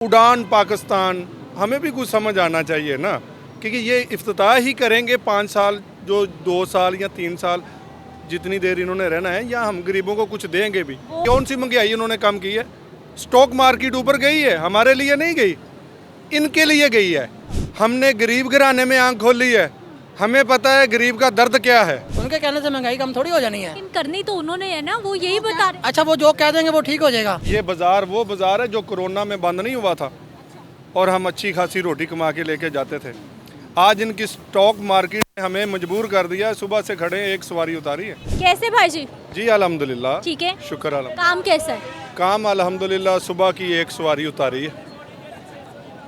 उड़ान पाकिस्तान, हमें भी कुछ समझ आना चाहिए ना, क्योंकि ये इफ्तिताह ही करेंगे 5 साल, जो 2 साल या 3 साल जितनी देर इन्होंने रहना है, या हम गरीबों को कुछ देंगे भी। कौन सी महंगाई इन्होंने कम की है? स्टॉक मार्केट ऊपर गई है, हमारे लिए नहीं गई, इनके लिए गई है। हमने गरीब घराने में आंख खोली है, हमें पता है गरीब का दर्द क्या है। उनके कहने से महंगाई कम थोड़ी हो जानी है। लेकिन करनी तो उन्होंने है ना, वो यही बता रहे। अच्छा, वो जो कह देंगे वो ठीक हो जाएगा। ये बाज़ार वो बाज़ार है जो कोरोना में बंद नहीं हुआ था और हम अच्छी खासी रोटी कमा के लेके जाते थे। आज इनकी स्टॉक मार्केट ने हमें मजबूर कर दिया, सुबह से खड़े एक सवारी उतारी है। कैसे भाई जी? जी अल्हम्दुलिल्लाह, ठीक है। शुक्र अल्हम्दुलिल्लाह। काम कैसा है? काम अल्हम्दुलिल्लाह, सुबह की एक सवारी उतारी है,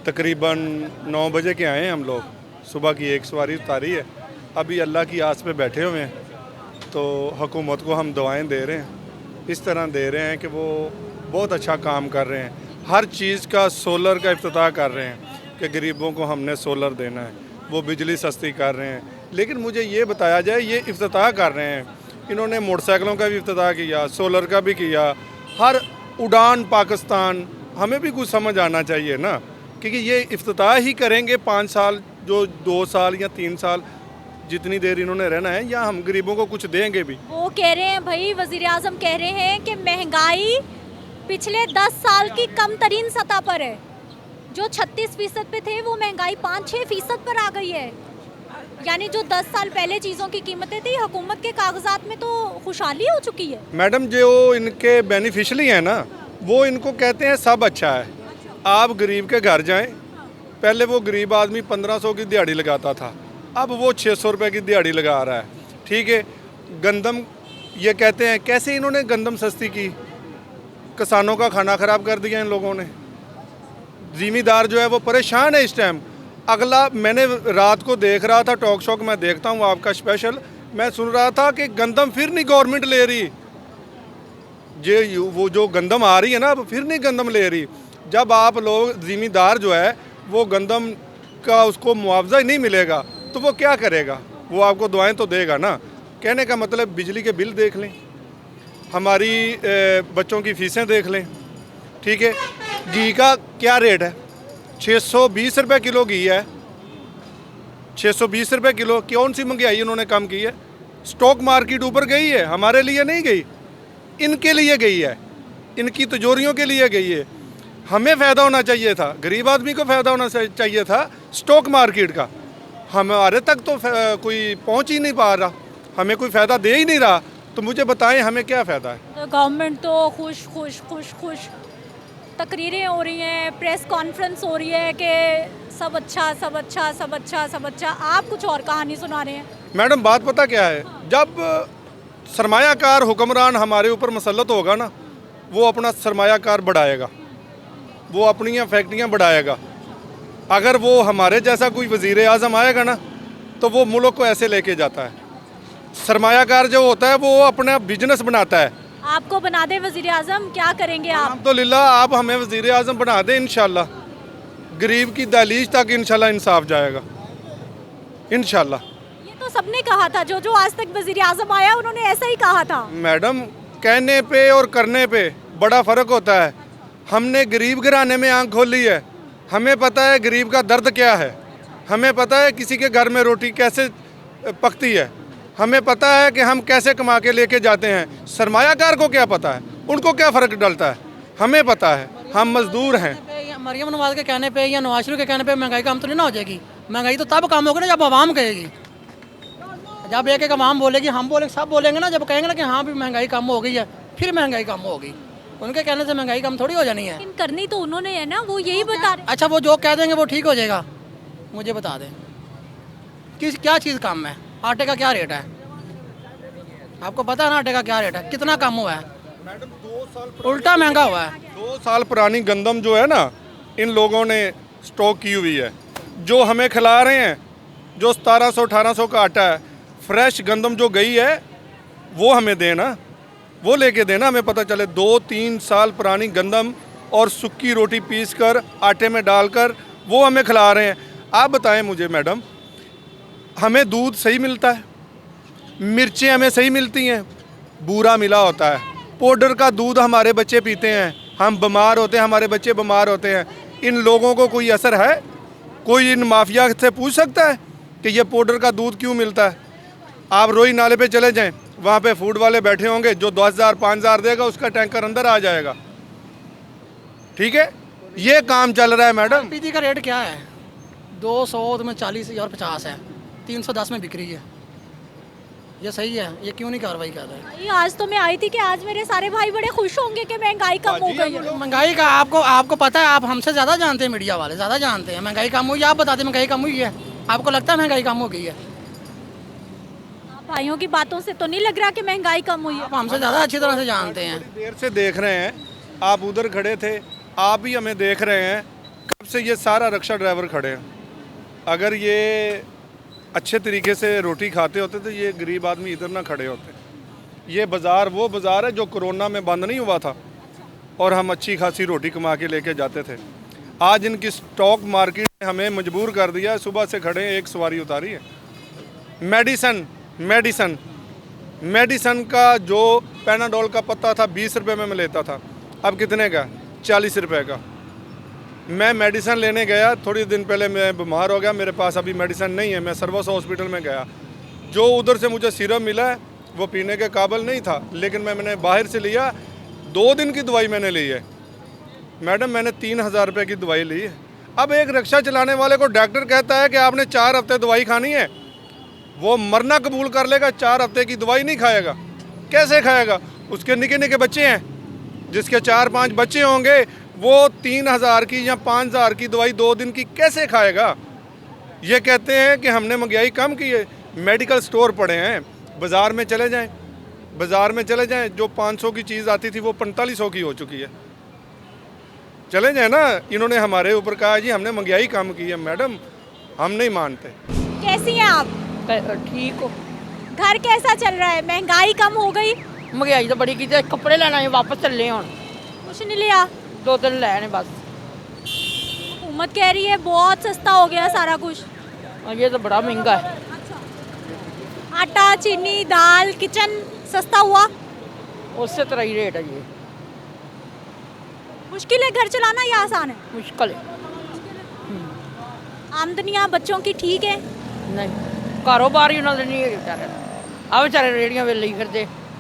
तकरीबन 9 बजे के आए हैं हम लोग। सुबह की एक सवारी उतारी है, अभी अल्लाह की आस पे बैठे हुए हैं। तो हुकूमत को हम दुआएं दे रहे हैं, इस तरह दे रहे हैं कि वो बहुत अच्छा काम कर रहे हैं। हर चीज़ का सोलर का इफ्तिताह कर रहे हैं कि गरीबों को हमने सोलर देना है, वो बिजली सस्ती कर रहे हैं। लेकिन मुझे ये बताया जाए, ये इफ्तिताह कर रहे हैं, इन्होंने मोटरसाइकिलों का भी इफ्तिताह किया, सोलर का भी किया, हर उड़ान पाकिस्तान, हमें भी कुछ समझ आना चाहिए ना, क्योंकि ये इफ्तिताह ही करेंगे 5 साल, जो 2 साल या 3 साल जितनी देर इन्होंने रहना है, या हम गरीबों को कुछ देंगे भी। वो कह रहे हैं भाई, वजीर आजम कह रहे हैं कि महंगाई पिछले 10 साल की कम तरीन सतह पर है। जो 36% पे थे, वो महंगाई 5-6% पर आ गई है। यानी जो 10 साल पहले चीज़ों की कीमतें थी, हुकूमत के कागजात में तो खुशहाली हो चुकी है। मैडम, जो इनके बेनिफिशली हैं ना, वो इनको कहते हैं सब अच्छा है। आप गरीब के घर जाएं, पहले वो गरीब आदमी 1500 की दिहाड़ी लगाता था, अब वो 600 रुपये की दिहाड़ी लगा रहा है। ठीक है। गंदम, ये कहते हैं कैसे इन्होंने गंदम सस्ती की, किसानों का खाना ख़राब कर दिया इन लोगों ने। ज़मींदार जो है वो परेशान है इस टाइम। अगला, मैंने रात को देख रहा था, टॉक शॉक मैं देखता हूँ आपका स्पेशल, मैं सुन रहा था कि गंदम फिर नहीं गवर्नमेंट ले रही। वो जो गंदम आ रही है ना, अब फिर नहीं गंदम ले रही। जब आप लोग, ज़मींदार जो है वो गंदम का उसको मुआवजा ही नहीं मिलेगा तो वो क्या करेगा? वो आपको दुआएं तो देगा ना। कहने का मतलब, बिजली के बिल देख लें, हमारी बच्चों की फ़ीसें देख लें। ठीक है। घी का क्या रेट है? 620 रुपये किलो घी है, 620 रुपये किलो। कौन सी महंगाई उन्होंने कम की है? स्टॉक मार्केट ऊपर गई है, हमारे लिए नहीं गई, इनके लिए गई है, इनकी तिजोरियों के लिए गई है। हमें फ़ायदा होना चाहिए था, गरीब आदमी को फ़ायदा होना चाहिए था स्टॉक मार्केट का। हमारे तक तो कोई पहुंच ही नहीं पा रहा, हमें कोई फ़ायदा दे ही नहीं रहा। तो मुझे बताएं, हमें क्या फ़ायदा है? तो गवर्नमेंट तो खुश खुश खुश खुश, तकरीरें हो रही हैं, प्रेस कॉन्फ्रेंस हो रही है कि सब अच्छा सब अच्छा सब अच्छा सब अच्छा। आप कुछ और कहानी सुना रहे हैं। मैडम, बात पता क्या है, जब सरमायाकार हुक्मरान हमारे ऊपर मसलत होगा ना, वो अपना सरमायाकार बढ़ाएगा, वो अपनी फैक्ट्रियाँ बढ़ाएगा। अगर वो हमारे जैसा कोई वज़ीर आज़म आएगा ना, तो वो मुल्क को ऐसे लेके जाता है। सरमायाकार जो होता है वो अपना बिजनेस बनाता है। आपको बना दे वजीर आजम, क्या करेंगे आप? अल्हम्दुलिल्लाह, आप हमें वज़ीर आज़म बना दें, इंशाल्लाह गरीब की दहलीज तक इंशाल्लाह इंसाफ जाएगा, इंशाल्लाह। ये तो सबने कहा था, जो जो आज तक वजीर आजम आया उन्होंने ऐसा ही कहा था। मैडम, कहने पे और करने पे बड़ा फ़र्क होता है। हमने गरीब घराने में आंख खोली है, हमें पता है गरीब का दर्द क्या है, हमें पता है किसी के घर में रोटी कैसे पकती है, हमें पता है कि हम कैसे कमा के लेके जाते हैं। सरमायाकार को क्या पता है, उनको क्या फ़र्क डलता है? हमें पता है, हम मजदूर हैं। मरियम नवाज के कहने पे या नवाज शरीफ के कहने पे महंगाई कम तो नहीं ना हो जाएगी। महंगाई तो तब कम होगी ना जब आवाम कहेगी, जब एक एक आवाम बोलेगी, हम बोले, सब बोलेंगे ना, जब कहेंगे ना कि हाँ भी महंगाई कम हो गई है, फिर महंगाई कम होगी। उनके कहने से महंगाई कम थोड़ी हो जानी है। लेकिन करनी तो उन्होंने है ना, वो यही बता रहे। अच्छा, वो जो कह देंगे वो ठीक हो जाएगा। मुझे बता दें क्या चीज़ कम है? आटे का क्या रेट है? आपको पता है ना आटे का क्या रेट है? कितना कम हुआ है? मैडम, 2 साल उल्टा महंगा हुआ है। 2 साल पुरानी गंदम जो है ना, इन लोगों ने स्टॉक की हुई है, जो हमें खिला रहे हैं। जो 1700-1800 का आटा है, फ्रेश गंदम जो गई है वो हमें देना, वो लेके देना, हमें पता चले। 2-3 साल पुरानी गंदम और सूखी रोटी पीस कर आटे में डालकर वो हमें खिला रहे हैं। आप बताएं मुझे मैडम, हमें दूध सही मिलता है, मिर्चें हमें सही मिलती हैं, बूरा मिला होता है, पाउडर का दूध हमारे बच्चे पीते हैं, हम बीमार होते हैं, हमारे बच्चे बीमार होते हैं। इन लोगों को कोई असर है? कोई इन माफिया से पूछ सकता है कि ये पाउडर का दूध क्यों मिलता है? आप रोई नाले पे चले जाएं, वहाँ पे फूड वाले बैठे होंगे, जो 10,000 5,000 देगा उसका टैंकर अंदर आ जाएगा। ठीक है, ये काम चल रहा है मैडम। एलपीजी का रेट क्या है? 200 में 40 और 50 है, 310 में बिक रही है। ये सही है? ये क्यों नहीं कार्रवाई कर रहे हैं? ये आज तो मैं आई थी कि आज मेरे सारे भाई बड़े खुश होंगे कि महंगाई कम हो गई है। महंगाई का आपको पता है, आप हमसे ज़्यादा जानते हैं, मीडिया वाले ज़्यादा जानते हैं। महंगाई कम हुई, आप बताते महंगाई कम हुई है? आपको लगता है महंगाई कम हो गई है? आप भाइयों की बातों से तो नहीं लग रहा कि महंगाई कम हुई है। आप हमसे ज़्यादा अच्छी तरह से जानते हैं। बड़ी देर से देख रहे हैं, आप उधर खड़े थे, आप भी हमें देख रहे हैं। कब से ये सारा रिक्शा ड्राइवर खड़े हैं। अगर ये अच्छे तरीके से रोटी खाते होते तो ये गरीब आदमी इधर ना खड़े होते। ये बाज़ार वो बाज़ार है जो कोरोना में बंद नहीं हुआ था और हम अच्छी खासी रोटी कमा के लेके जाते थे। आज इनकी स्टॉक मार्केट ने हमें मजबूर कर दिया। सुबह से खड़े हैं, एक सवारी उतारी है। मेडिसन का जो पैनाडोल का पत्ता था 20 रुपये में मैं लेता था, अब कितने का? 40 रुपये का। मैं मेडिसन लेने गया, थोड़ी दिन पहले मैं बीमार हो गया, मेरे पास अभी मेडिसन नहीं है। मैं सर्वस हॉस्पिटल में गया, जो उधर से मुझे सिरप मिला है वो पीने के काबिल नहीं था, लेकिन मैंने बाहर से लिया। 2 दिन की दवाई मैंने ली है मैडम, मैंने 3,000 रुपये की दवाई ली है। अब एक रिक्शा चलाने वाले को डॉक्टर कहता है कि आपने 4 हफ्ते दवाई खानी है, वो मरना कबूल कर लेगा, 4 हफ्ते की दवाई नहीं खाएगा। कैसे खाएगा? उसके निके निके बच्चे हैं, जिसके 4-5 बच्चे होंगे, वो 3,000 की या 5,000 की दवाई 2 दिन की कैसे खाएगा? ये कहते हैं कि हमने महंगाई कम की है। मेडिकल स्टोर पड़े हैं, बाज़ार में चले जाएं, जो 500 की चीज़ आती थी वो 4500 की हो चुकी है। चले जाए ना। इन्होंने हमारे ऊपर कहा जी हमने महंगाई कम की है। मैडम, हम नहीं मानते। कैसी हैं आप? ठीक हो? घर कैसा चल रहा है? महंगाई कम हो गई? महंगाई तो बड़ी की, कपड़े लेना है, वापस चले हूँ। कुछ नहीं लिया? 2-3 लेने बस। हुकूमत कह रही है बहुत सस्ता हो गया सारा कुछ। और ये तो बड़ा महंगा है। आटा, चीनी, दाल, किचन सस्ता हुआ? उससे तरह ही रेट है। ये मुश्किल है घर चलाना या आसान है? मुश्किल है। आमदनियाँ बच्चों की ठीक है? नहीं, कारोबार ही उन्होंने नहीं है बेचारे। अब बेचारे रेड़ियाँ वे ਲਈ ਫਿਰਦੇ।